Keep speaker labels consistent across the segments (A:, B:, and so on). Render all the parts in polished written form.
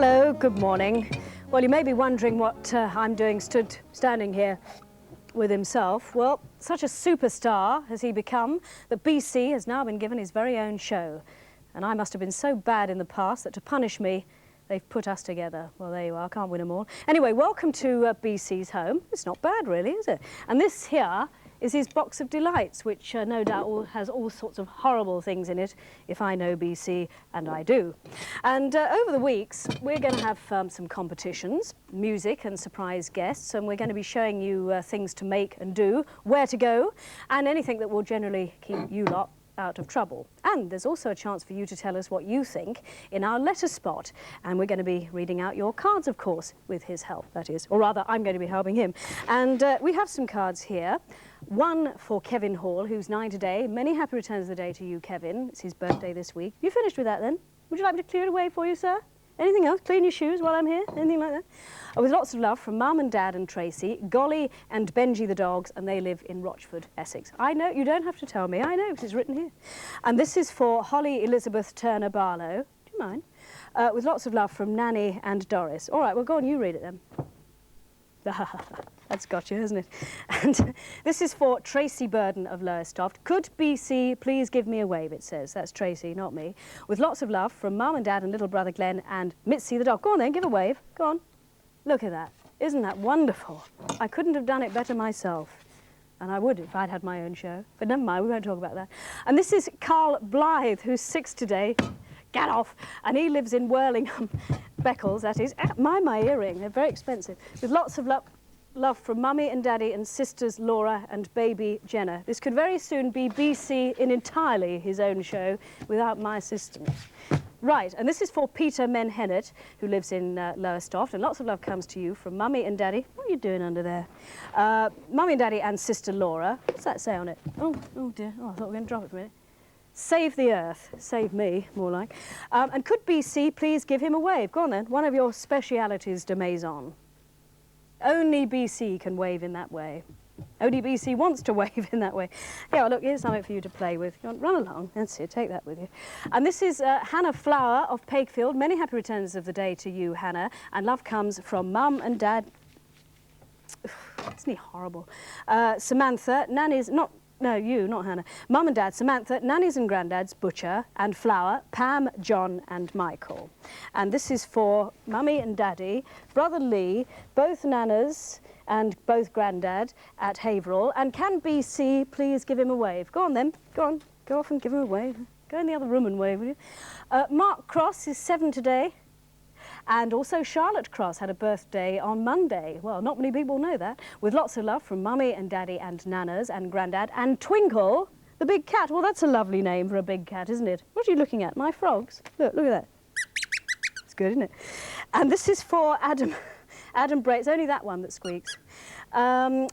A: Hello, good morning. Well, you may be wondering what I'm doing standing here with himself. Well, such a superstar has he become that BC has now been given his very own show. And I must have been so bad in the past that to punish me, they've put us together. Well, there you are, I can't win them all. Anyway, welcome to BC's home. It's not bad, really, is it? And this here is his box of delights, which no doubt has all sorts of horrible things in it, if I know BC, and I do. And over the weeks, we're going to have some competitions, music and surprise guests, and we're going to be showing you things to make and do, where to go, and anything that will generally keep you lot out of trouble. And there's also a chance for you to tell us what you think in our letter spot, and we're going to be reading out your cards, of course, with his help, that is, or rather I'm going to be helping him. And we have some cards here. One for Kevin Hall, who's 9 today. Many happy returns of the day to you, Kevin. It's his birthday this week. You finished with that then? Would you like me to clear it away for you, sir? Anything else? Clean your shoes while I'm here? Anything like that? With lots of love from Mum and Dad and Tracy, Golly and Benji the dogs, and they live in Rochford, Essex. I know, you don't have to tell me. I know, because it's written here. And this is for Holly Elizabeth Turner Barlow. Do you mind? With lots of love from Nanny and Doris. All right, well, go on, you read it then. That's got you, hasn't it? And this is for Tracy Burden of Lowestoft. Could BC please give me a wave, it says. That's Tracy, not me. With lots of love from Mum and Dad and little brother Glenn and Mitzi the dog. Go on then, give a wave. Go on. Look at that. Isn't that wonderful? I couldn't have done it better myself. And I would if I'd had my own show. But never mind, we won't talk about that. And this is Carl Blythe, who's 6 today. Get off! And he lives in Worlingham, Beccles, that is. My earring, they're very expensive. With lots of love from Mummy and Daddy and sisters Laura and baby Jenna. This could very soon be BC in entirely his own show without my assistance. Right, and this is for Peter Menhennett, who lives in Lowestoft, and lots of love comes to you from Mummy and Daddy. What are you doing under there? Mummy and Daddy and sister Laura. What's that say on it? Oh dear, oh, I thought we were going to drop it for a minute. Save the earth. Save me, more like. And could BC please give him a wave? Go on then, one of your specialities de maison. Only BC can wave in that way. Only BC wants to wave in that way. Yeah, well, look, here's something for you to play with. Run along. That's it. Take that with you. And this is Hannah Flower of Pakefield. Many happy returns of the day to you, Hannah. And love comes from Mum and Dad. Isn't he horrible? Samantha, Nanny's not... No, you, not Hannah. Mum and Dad, Samantha, Nanny's and Grandad's, Butcher and Flower, Pam, John and Michael. And this is for Mummy and Daddy, Brother Lee, both Nanas and both Grandad at Haverhill. And can BC please give him a wave? Go on then, go on, go off and give him a wave. Go in the other room and wave, will you? Mark Cross is 7 today. And also Charlotte Cross had a birthday on Monday. Well, not many people know that. With lots of love from Mummy and Daddy and Nanas and Grandad and Twinkle, the big cat. Well, that's a lovely name for a big cat, isn't it? What are you looking at? My frogs? Look at that. It's good, isn't it? And this is for Adam. Adam Bray. It's only that one that squeaks. Adam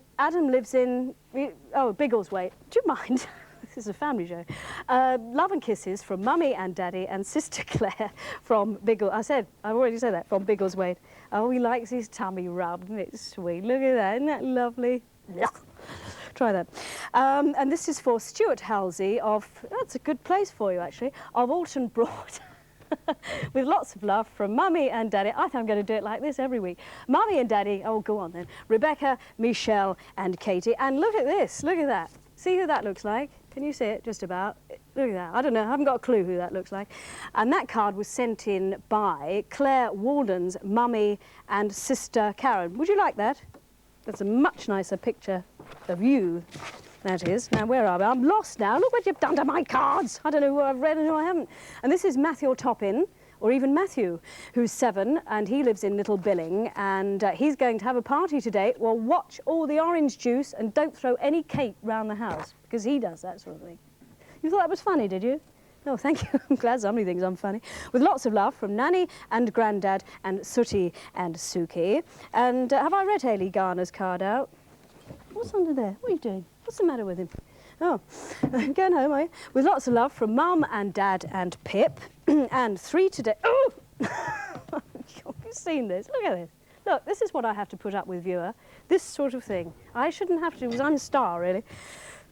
A: lives in, Biggleswade. Do you mind? This is a family show. Love and kisses from Mummy and Daddy and Sister Claire from I've already said that, from Biggleswade. Oh, he likes his tummy rubbed, isn't it sweet? Look at that, isn't that lovely? Try that. And this is for Stuart Halsey of, that's a good place for you actually, of Alton Broad. With lots of love from Mummy and Daddy. I think I'm going to do it like this every week. Mummy and Daddy, oh, go on then. Rebecca, Michelle and Katie. And look at this, look at that. See who that looks like? Can you see it? Just about. Look at that. I don't know. I haven't got a clue who that looks like. And that card was sent in by Claire Walden's Mummy and Sister Karen. Would you like that? That's a much nicer picture of you, that is. Now, where are we? I'm lost now. Look what you've done to my cards. I don't know who I've read and who I haven't. And this is Matthew Toppin, or even Matthew, who's 7, and he lives in Little Billing, and he's going to have a party today. Well, watch all the orange juice and don't throw any cake round the house, because he does that sort of thing. You thought that was funny, did you? Oh, thank you. I'm glad somebody thinks I'm funny. With lots of love from Nanny and Grandad and Sooty and Suki. And have I read Hayley Garner's card out? What's under there? What are you doing? What's the matter with him? Oh, going home, are you? With lots of love from Mum and Dad and Pip. And 3 today. Oh! Have you seen this? Look at this. Look, this is what I have to put up with, viewer. This sort of thing. I shouldn't have to, because I'm a star, really.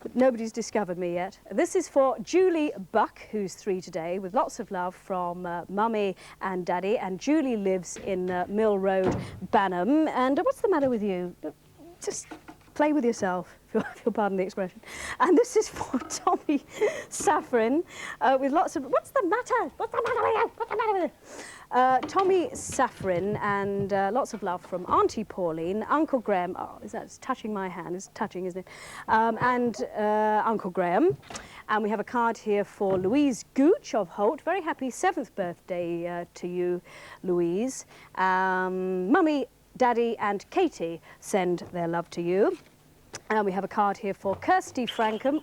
A: but nobody's discovered me yet. This is for Julie Buck, who's 3 today, with lots of love from Mummy and Daddy. And Julie lives in Mill Road, Banham. And what's the matter with you? Just play with yourself, if you'll pardon the expression. And this is for Tommy Saffron, with lots of... What's the matter? What's the matter with you? What's the matter with you? Tommy Saffron, and lots of love from Auntie Pauline, Uncle Graham... Oh, it's touching my hand. It's touching, isn't it? And Uncle Graham. And we have a card here for Louise Gooch of Holt. Very happy 7th birthday to you, Louise. Mummy, Daddy and Katie send their love to you. And we have a card here for Kirsty Frankham.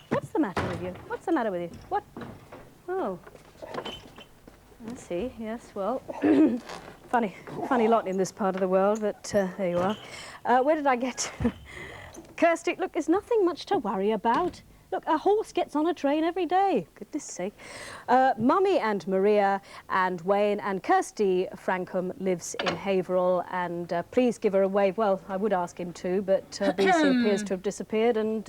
A: What's the matter with you? What's the matter with you? What? Oh. I see, yes, well, funny lot in this part of the world, but there you are. Where did I get? Kirsty, look, there's nothing much to worry about. Look, a horse gets on a train every day, goodness sake. Mummy and Maria and Wayne and Kirsty Frankham lives in Haverhill, and please give her a wave. Well, I would ask him to, but BC appears to have disappeared, and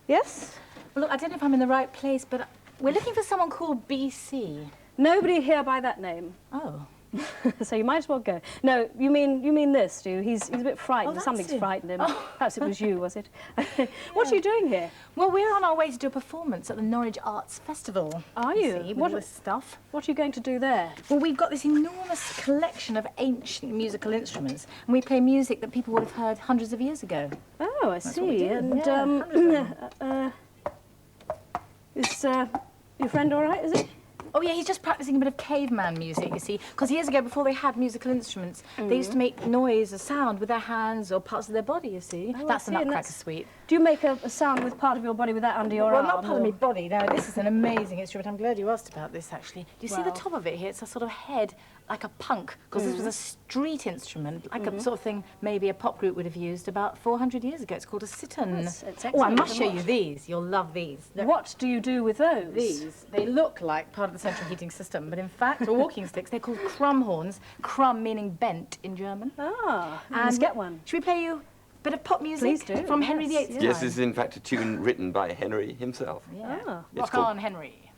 A: yes?
B: Well, look, I don't know if I'm in the right place, but we're looking for someone called BC.
A: Nobody here by that name.
B: Oh.
A: So you might as well go. No, you mean this, do you? He's a bit frightened.
B: Oh,
A: Something's
B: it.
A: frightened him.
B: Oh.
A: Perhaps it was you, was it? What are you doing here?
B: Well, we're on our way to do a performance at the Norwich Arts Festival.
A: Are you?
B: See, with all this stuff.
A: What are you going to do there?
B: Well, we've got this enormous collection of ancient musical instruments, and we play music that people would have heard hundreds of years ago.
A: Oh, I
B: That's what we
A: see.
B: do.
A: And is your friend all right? Is he?
B: Oh, yeah, he's just practising a bit of caveman music, you see, because years ago, before they had musical instruments, they used to make noise, a sound with their hands or parts of their body, you see.
A: Oh,
B: that's
A: I
B: the
A: see, and
B: Nutcracker Suite.
A: Do you make a sound with part of your body with that under your
B: Well,
A: arm?
B: not part of
A: or-
B: my body, no. This is an amazing instrument. I'm glad you asked about this, actually. Do you see the
A: Well.
B: top of it here? It's a sort of head, like a punk, because this was a street instrument, like a sort of thing maybe a pop group would have used about 400 years ago. It's called a sitan.
A: It's
B: Oh, I
A: excellent.
B: must show you these. You'll love these. They're
A: What do you do with those?
B: These, they look like part of the central heating system, but in fact, are walking sticks. They're called crumb horns. Crumb meaning bent in German.
A: Ah, let's get one.
B: Should we play you a bit of pop music?
A: Please do,
B: From Henry
A: yes,
B: VIII's
C: Yes,
B: time?
C: this is in fact a tune written by Henry himself.
B: Yeah.
A: Ah.
C: It's
B: Rock
C: called-
B: on, Henry.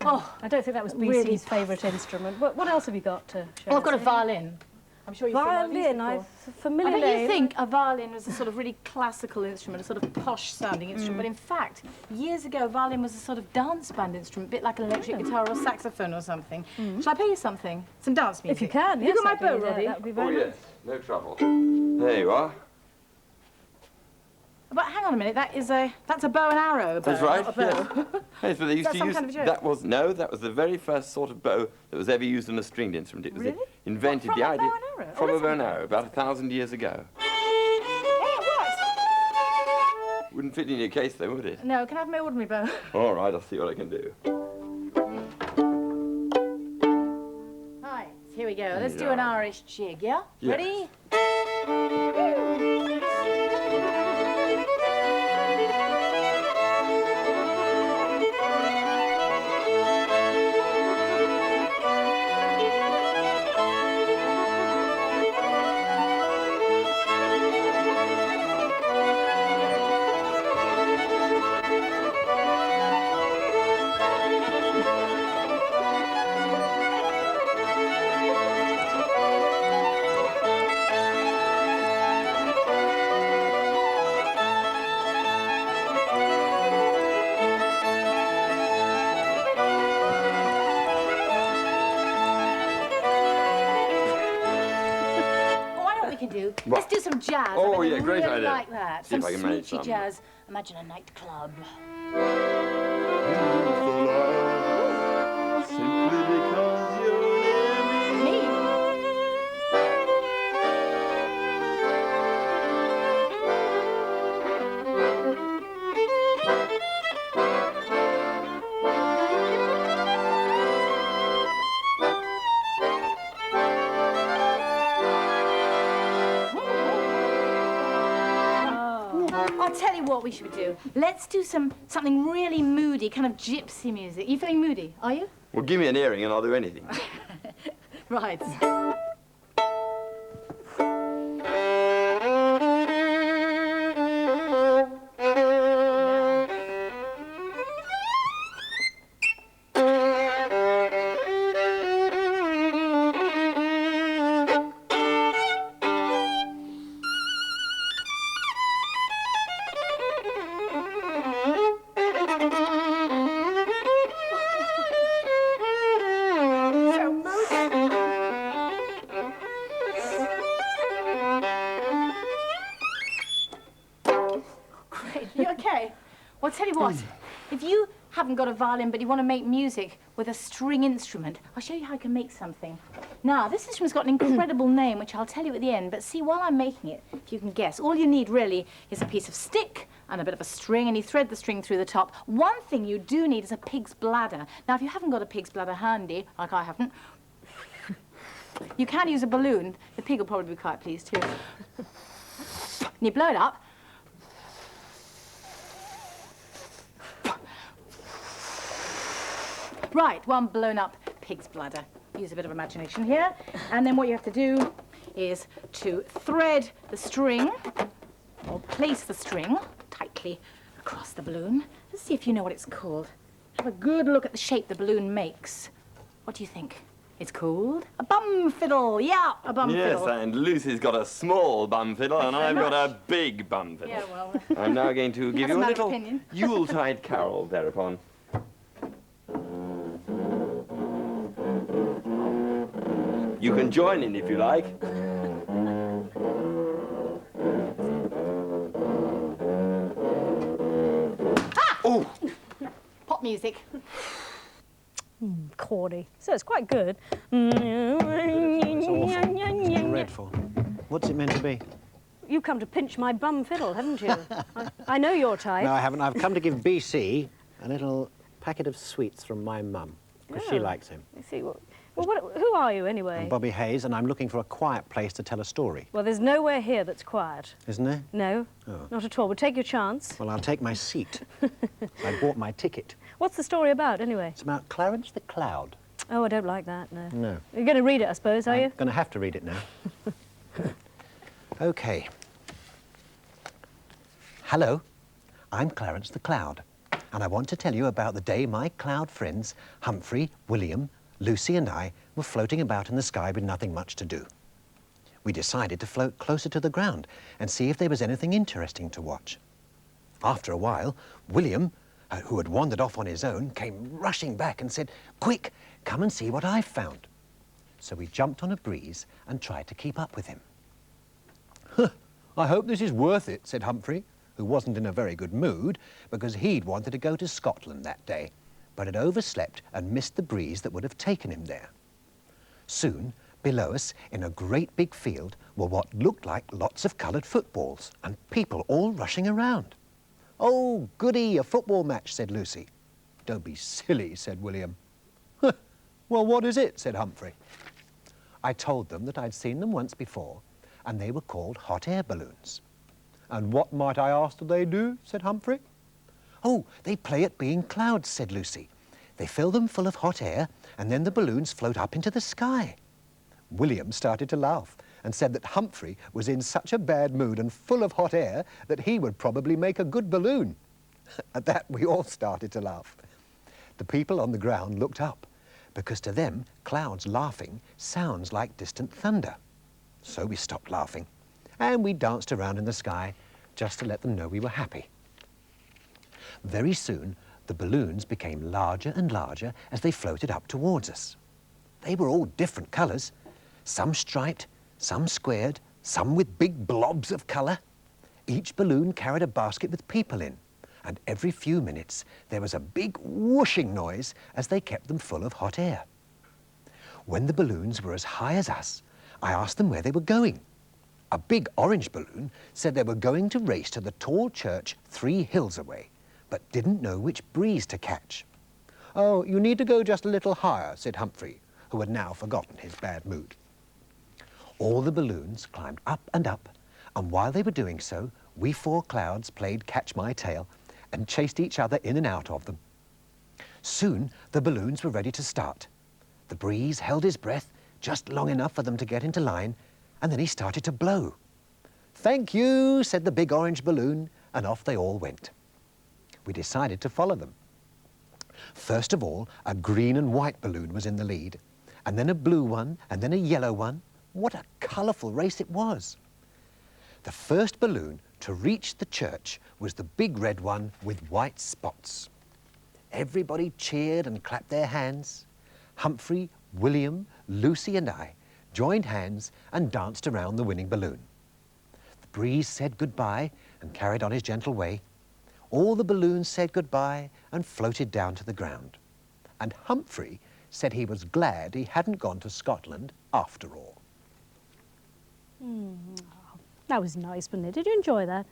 B: Oh,
A: I don't think that was BC's
B: Really
A: favourite instrument. What else have you got to show
B: well, I've got a
A: us?
B: violin. I'm sure you've seen one of these
A: Violin,
B: before.
A: I've familiar
B: I bet you
A: name.
B: think a violin was a sort of really classical instrument, a sort of posh-sounding instrument, but in fact, years ago, a violin was a sort of dance band instrument, a bit like an electric guitar or saxophone or something. Shall I play you something? Some dance music?
A: If you can,
B: Have
A: yes.
B: you got my bow,
A: that'd be-
B: Robbie?
A: That would be
C: Oh
A: very
C: yes, no trouble. There you are.
B: But hang on a minute, that's a bow and arrow bow,
C: That's right.
B: not a bow.
C: Yes. Yes, but they used
B: that
C: to
B: some
C: use
B: kind of joke?
C: that was the very first sort of bow that was ever used on a stringed instrument. It was
B: Really?
C: invented
B: What, from
C: the
B: a
C: idea
B: bow and arrow? Oh,
C: from a
B: that's
C: bow and arrow about 1,000 years ago.
B: Oh,
C: Wouldn't fit in your case though, would it?
B: what? No, can I have my ordinary bow?
C: All right, I'll see what I can do.
B: Right, here we go. Let's do
C: Yeah.
B: an Irish jig, yeah?
C: Yes.
B: Ready? Do.
C: What?
B: Let's do some jazz.
C: Oh,
B: I bet
C: yeah,
B: you
C: great
B: really
C: idea.
B: like that.
C: See if
B: Some
C: I can manage
B: sweetie
C: some.
B: jazz. Imagine a nightclub.
C: Simply because you're near me.
B: Me? I'll tell you what we should do. Let's do something really moody, kind of gypsy music. You feeling moody? Are you?
C: Well, give me an earring and I'll do anything.
B: Right. You okay? Well, tell you what, if you haven't got a violin but you want to make music with a string instrument, I'll show you how I can make something. Now, this instrument's got an incredible name, which I'll tell you at the end, but see, while I'm making it, if you can guess, all you need really is a piece of stick and a bit of a string, and you thread the string through the top. One thing you do need is a pig's bladder. Now, if you haven't got a pig's bladder handy, like I haven't, you can use a balloon. The pig will probably be quite pleased too. And you blow it up. Right, one blown up pig's bladder. Use a bit of imagination here. And then what you have to do is to thread the string, or place the string tightly across the balloon. Let's see if you know what it's called. Have a good look at the shape the balloon makes. What do you think? It's called a bum fiddle. Yeah, a bum fiddle.
C: Yes, and Lucy's got a small bum fiddle and I've got a big bum fiddle.
B: Yeah, well...
C: I'm now going to give
B: That's
C: you a
B: a matter of
C: little
B: opinion.
C: Yuletide carol thereupon. You can join in if you like.
B: Ah!
C: Oh!
B: Pop music.
A: Corny. So it's quite good.
D: It's awful. Dreadful. What's it meant to be?
A: You've come to pinch my bum fiddle, haven't you? I know your type.
D: No, I haven't. I've come to give BC a little packet of sweets from my mum, because she
A: Oh.
D: likes him.
A: I see. Who are you, anyway?
D: I'm Bobby Hayes, and I'm looking for a quiet place to tell a story.
A: Well, there's nowhere here that's quiet.
D: Isn't there?
A: No,
D: Oh.
A: not at all. Well, take your chance.
D: Well, I'll take my seat. I bought my ticket.
A: What's the story about, anyway?
D: It's about Clarence the Cloud.
A: Oh, I don't like that, no.
D: No.
A: You're going to read it, I suppose, are
D: I'm
A: you?
D: going to have to read it now. OK. Hello, I'm Clarence the Cloud, and I want to tell you about the day my cloud friends, Humphrey, William, Lucy and I were floating about in the sky with nothing much to do. We decided to float closer to the ground and see if there was anything interesting to watch. After a while, William, who had wandered off on his own, came rushing back and said, "Quick, come and see what I've found." So we jumped on a breeze and tried to keep up with him. "I hope this is worth it," said Humphrey, who wasn't in a very good mood because he'd wanted to go to Scotland that day, but had overslept and missed the breeze that would have taken him there. Soon, below us, in a great big field, were what looked like lots of coloured footballs and people all rushing around. "Oh, goody, a football match," said Lucy. "Don't be silly," said William. "Well, what is it?" said Humphrey. I told them that I'd seen them once before, and they were called hot air balloons. "And what, might I ask, do they do?" said Humphrey. "Oh, they play at being clouds," said Lucy. "They fill them full of hot air, and then the balloons float up into the sky." William started to laugh and said that Humphrey was in such a bad mood and full of hot air that he would probably make a good balloon. At that, we all started to laugh. The people on the ground looked up, because to them, clouds laughing sounds like distant thunder. So we stopped laughing, and we danced around in the sky just to let them know we were happy. Very soon, the balloons became larger and larger as they floated up towards us. They were all different colours, some striped, some squared, some with big blobs of colour. Each balloon carried a basket with people in, and every few minutes there was a big whooshing noise as they kept them full of hot air. When the balloons were as high as us, I asked them where they were going. A big orange balloon said they were going to race to the tall church 3 hills away, but didn't know which breeze to catch. "Oh, you need to go just a little higher," said Humphrey, who had now forgotten his bad mood. All the balloons climbed up, and while they were doing so, we 4 clouds played catch my tail and chased each other in and out of them. Soon the balloons were ready to start. The breeze held his breath just long enough for them to get into line, and then he started to blow. "Thank you," said the big orange balloon, and off they all went. We decided to follow them. First of all, a green and white balloon was in the lead, and then a blue one, and then a yellow one. What a colourful race it was. The first balloon to reach the church was the big red one with white spots. Everybody cheered and clapped their hands. Humphrey, William, Lucy and I joined hands and danced around the winning balloon. The breeze said goodbye and carried on his gentle way. All the balloons said goodbye and floated down to the ground. And Humphrey said he was glad he hadn't gone to Scotland after all.
A: That was nice, wasn't it? Did you enjoy that?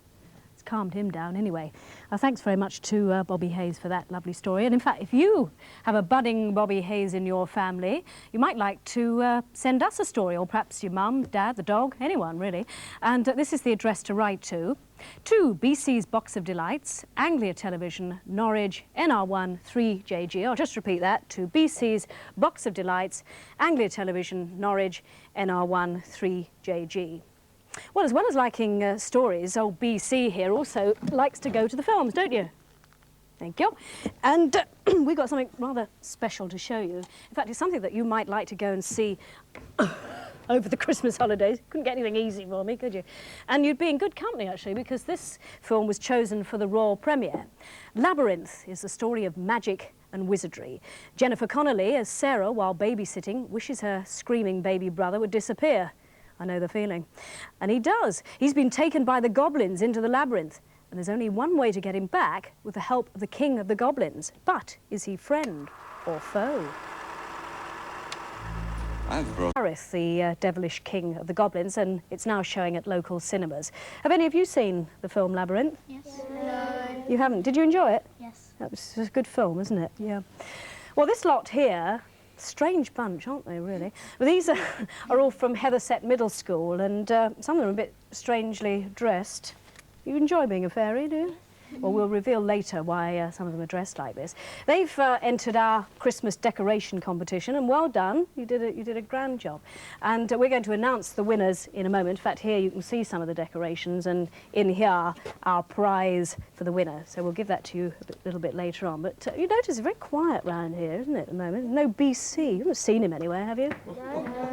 A: It's calmed him down anyway. Thanks very much to Bobby Hayes for that lovely story. And in fact, if you have a budding Bobby Hayes in your family, you might like to send us a story, or perhaps your mum, dad, the dog, anyone really. And this is the address to write to BC's Box of Delights, Anglia Television, Norwich, NR1 3JG. I'll just repeat that, to BC's Box of Delights, Anglia Television, Norwich, NR1 3JG. Well, as well as liking stories, old BC here also likes to go to the films, don't you? Thank you. And we've got something rather special to show you. In fact, it's something that you might like to go and see over the Christmas holidays. Couldn't get anything easy for me, could you? And you'd be in good company, actually, because this film was chosen for the royal premiere. Labyrinth is the story of magic and wizardry. Jennifer Connelly, as Sarah, while babysitting, wishes her screaming baby brother would disappear. I know the feeling. And he does. He's been taken by the goblins into the labyrinth, and there's only one way to get him back, with the help of the king of the goblins. But is he friend or foe? Gareth, the devilish king of the goblins, and it's now showing at local cinemas. Have any of you seen the film Labyrinth?
E: Yes. No.
A: You haven't? Did you enjoy it?
E: Yes.
A: That was a good film, isn't it? Yeah. Well, this lot here, strange bunch, aren't they, really? Well, these are all from Hethersett Middle School, and some of them are a bit strangely dressed. You enjoy being a fairy, do you? Well, we'll reveal later why some of them are dressed like this. They've entered our Christmas decoration competition, and well done. You did a grand job. And we're going to announce the winners in a moment. In fact, here you can see some of the decorations, and in here, our prize for the winner. So we'll give that to you a little bit later on. But you notice it's very quiet round here, isn't it, at the moment? No BC. You haven't seen him anywhere, have you?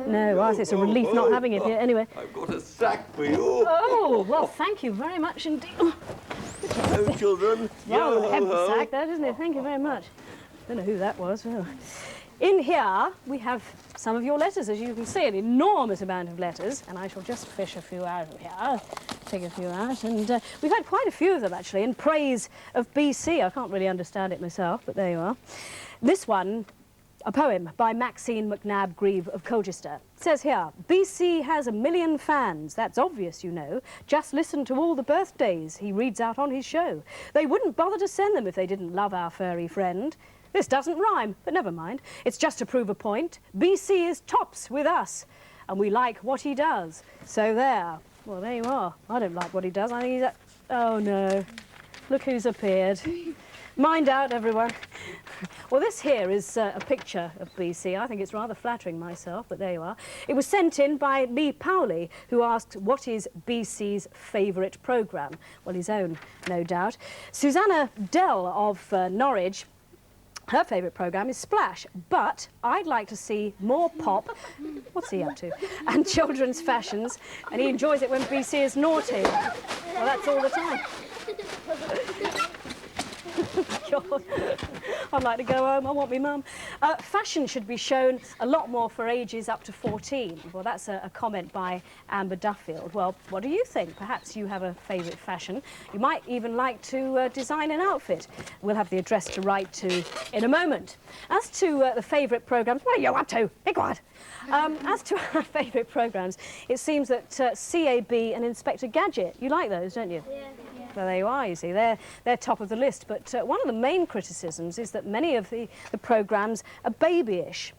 A: No, I think it's a relief not having him here. Anyway.
C: I've got a sack for you.
A: Oh, well, thank you very much indeed.
C: Hello, children.
A: Well, a heavy
C: Yo-ho.
A: sack, that, isn't it? Thank you very much. Don't know who that was. Oh. In here, we have some of your letters, as you can see, an enormous amount of letters, and I shall just fish a few out of here, take a few out, and we've had quite a few of them, actually, in praise of BC. I can't really understand it myself, but there you are. This one, a poem by Maxine McNabb Grieve of Colchester. It says here, BC has 1 million fans. That's obvious, you know. Just listen to all the birthdays he reads out on his show. They wouldn't bother to send them if they didn't love our furry friend. This doesn't rhyme, but never mind. It's just to prove a point. BC is tops with us, and we like what he does. So there. Well, there you are. I don't like what he does. I think he's a... Oh, no. Look who's appeared. Mind out, everyone. Well, this here is a picture of BC. I think it's rather flattering myself, but there you are. It was sent in by Lee Powley, who asked, what is BC's favourite programme? Well, his own, no doubt. Susanna Dell of Norwich, her favourite programme is Splash, but I'd like to see more pop, what's he up to, and children's fashions, and he enjoys it when BC is naughty. Well, that's all the time. God. I'd like to go home, I want me mum. Fashion should be shown a lot more for ages up to 14. Well, that's a comment by Amber Duffield. Well, what do you think? Perhaps you have a favourite fashion. You might even like to design an outfit. We'll have the address to write to in a moment. As to the favourite programmes, what are you up to? Be quiet. As to our favourite programmes, it seems that CAB and Inspector Gadget, you like those, don't you?
E: Yeah.
A: Well, there you are, you see, they're top of the list. But one of the main criticisms is that many of the programmes are babyish.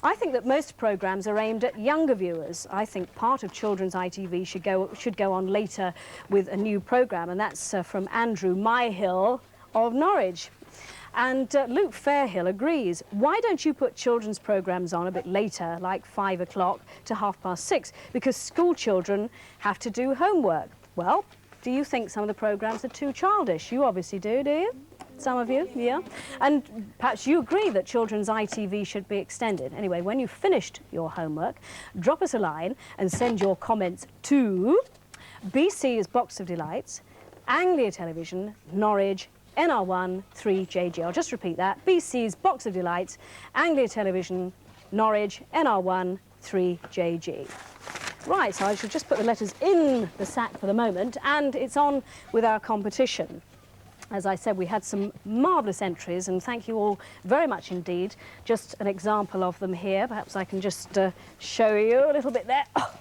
A: I think that most programmes are aimed at younger viewers. I think part of children's ITV should go on later with a new programme, and that's from Andrew Myhill of Norwich. And Luke Fairhill agrees. Why don't you put children's programmes on a bit later, like 5 o'clock to 6:30? Because school children have to do homework. Well, do you think some of the programmes are too childish? You obviously do you? Some of you, yeah? And perhaps you agree that children's ITV should be extended. Anyway, when you've finished your homework, drop us a line and send your comments to BC's Box of Delights, Anglia Television, Norwich, NR1 3JG. I'll just repeat that. BC's Box of Delights, Anglia Television, Norwich, NR1 3JG. Right, so I shall just put the letters in the sack for the moment, and it's on with our competition. As I said, we had some marvellous entries, and thank you all very much indeed. Just an example of them here. Perhaps I can just show you a little bit there. Oh,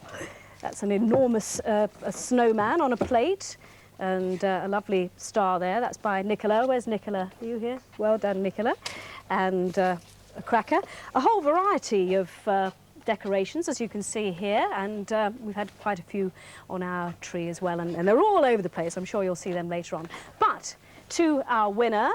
A: that's an enormous a snowman on a plate, and a lovely star there. That's by Nicola. Where's Nicola? Are you here? Well done, Nicola. And a cracker. A whole variety of decorations, as you can see here, and we've had quite a few on our tree as well, and they're all over the place. I'm sure you'll see them later on. But to our winner,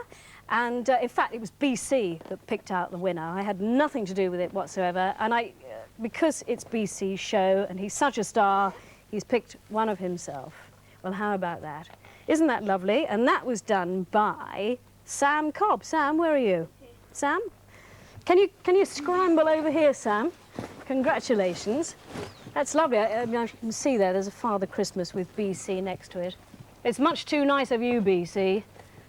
A: and in fact it was BC that picked out the winner. I had nothing to do with it whatsoever, and because it's BC's show and he's such a star, he's picked one of himself. Well, how about that? Isn't that lovely? And that was done by Sam Cobb. Sam, where are you? Sam? Can you scramble over here, Sam? Congratulations. That's lovely. I mean, you can see there's a Father Christmas with BC next to it. It's much too nice of you, BC.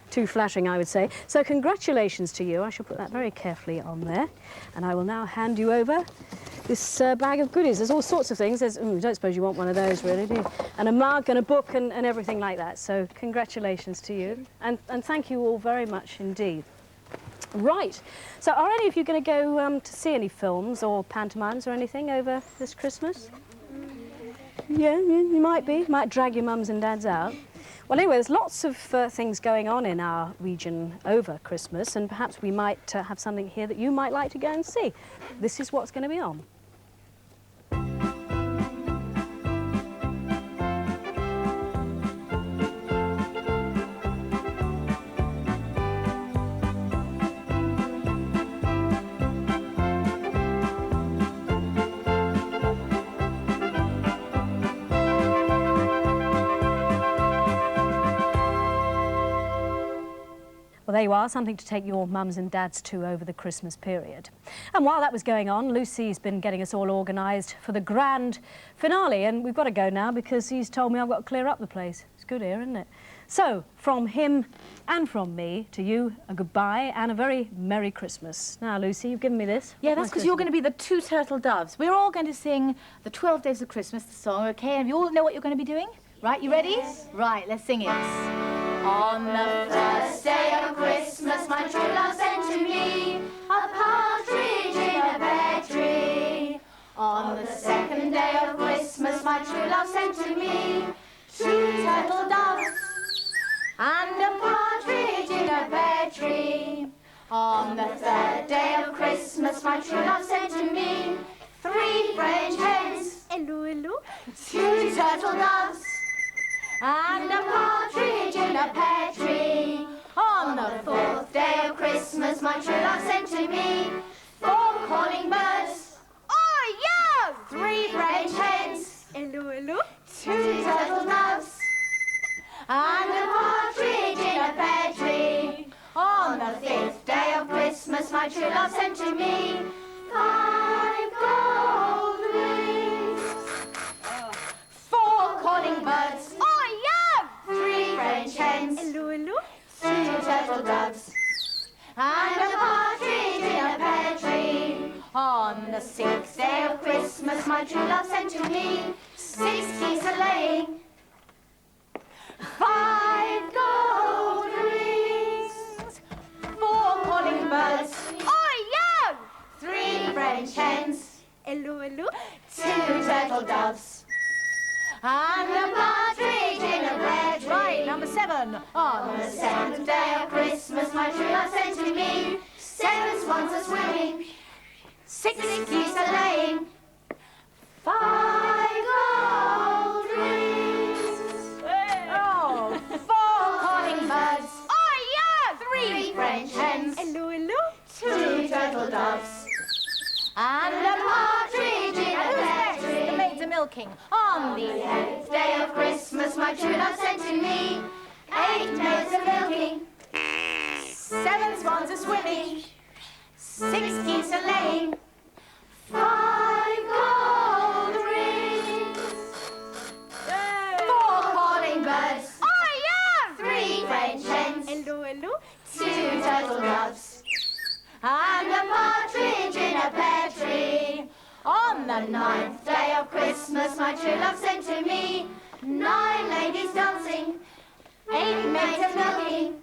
A: Too flattering, I would say. So congratulations to you. I shall put that very carefully on there. And I will now hand you over this bag of goodies. There's all sorts of things. I don't suppose you want one of those, really, do you? And a mug and a book and everything like that. So congratulations to you. And thank you all very much indeed. Right. So are any of you going to go to see any films or pantomimes or anything over this Christmas? Yeah, you might be. Might drag your mums and dads out. Well, anyway, there's lots of things going on in our region over Christmas, and perhaps we might have something here that you might like to go and see. This is what's going to be on. Well, there you are, something to take your mums and dads to over the Christmas period. And while that was going on, Lucy's been getting us all organised for the grand finale, and we've got to go now because he's told me I've got to clear up the place. It's good here, isn't it? So, from him and from me to you, a goodbye and a very Merry Christmas. Now, Lucy, you've given me this.
B: Yeah, that's because you're going to be the two turtle doves. We're all going to sing the 12 Days of Christmas, the song, OK? And you all know what you're going to be doing? Right, you ready? Yes. Right, let's sing it. On the first day of Christmas, my true love sent to me a partridge in a pear tree. On the second day of Christmas, my true love sent to me 2 turtle doves and a partridge in a pear tree. On the third day of Christmas, my true love sent to me 3 French hens. Hello, hello. 2 turtle doves and a partridge in a pear tree. On the 4th day of Christmas, my true love sent to me 4 calling birds. Oh, yeah! 3 French hens. Hello, hello. 2 turtle doves and a partridge in a pear tree. On the 5th day of Christmas, my true love sent to me 5 gold rings. 4 calling birds. 3 French hens. Hello, hello. 2 turtle doves and a partridge in a pear tree. On the 6th day of Christmas, my true love sent to me 6 geese a-laying, 5 gold rings, 4 calling birds. Oh, yeah! 3 French hens. Hello, hello. 2 turtle doves and a partridge in a pear tree. Right, number 7. On the 7th day of Christmas, my true love sent to me 7 swans a swimming, 6 geese a laying, 5 gold rings. Oh, 4 calling birds. Oh, yeah! 3 French hens. milking. On the
E: 8th day of Christmas, my true love sent to me 8 maids a milking,
B: 7 swans a swimming,
E: 6 geese a laying, 5 gold rings, 4 calling birds, 3 French hens, 2 turtle doves, and a partridge in a pear tree. On the 9th day of Christmas, my true love sent to me 9 ladies dancing, 8 maids a milking,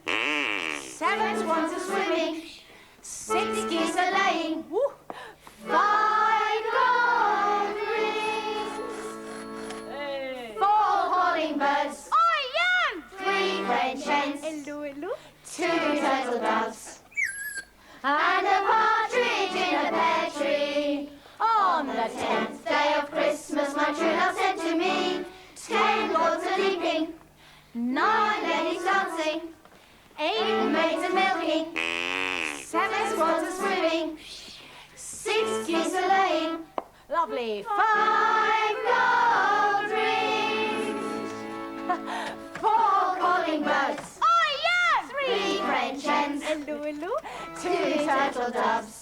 E: 7 swans a swimming, 6 geese a laying, 5 gold rings, 4 calling birds, 3 French hens, 2 turtle doves, and a partridge in a pear tree. On the 10th day of Christmas, my true love sent to me 10 lords a leaping, 9 ladies dancing, 8 maids a milking, 7 swans a swimming, 6 geese a laying,
B: lovely.
E: 5 gold rings, 4 calling birds, 3 French hens, 2 turtle doves,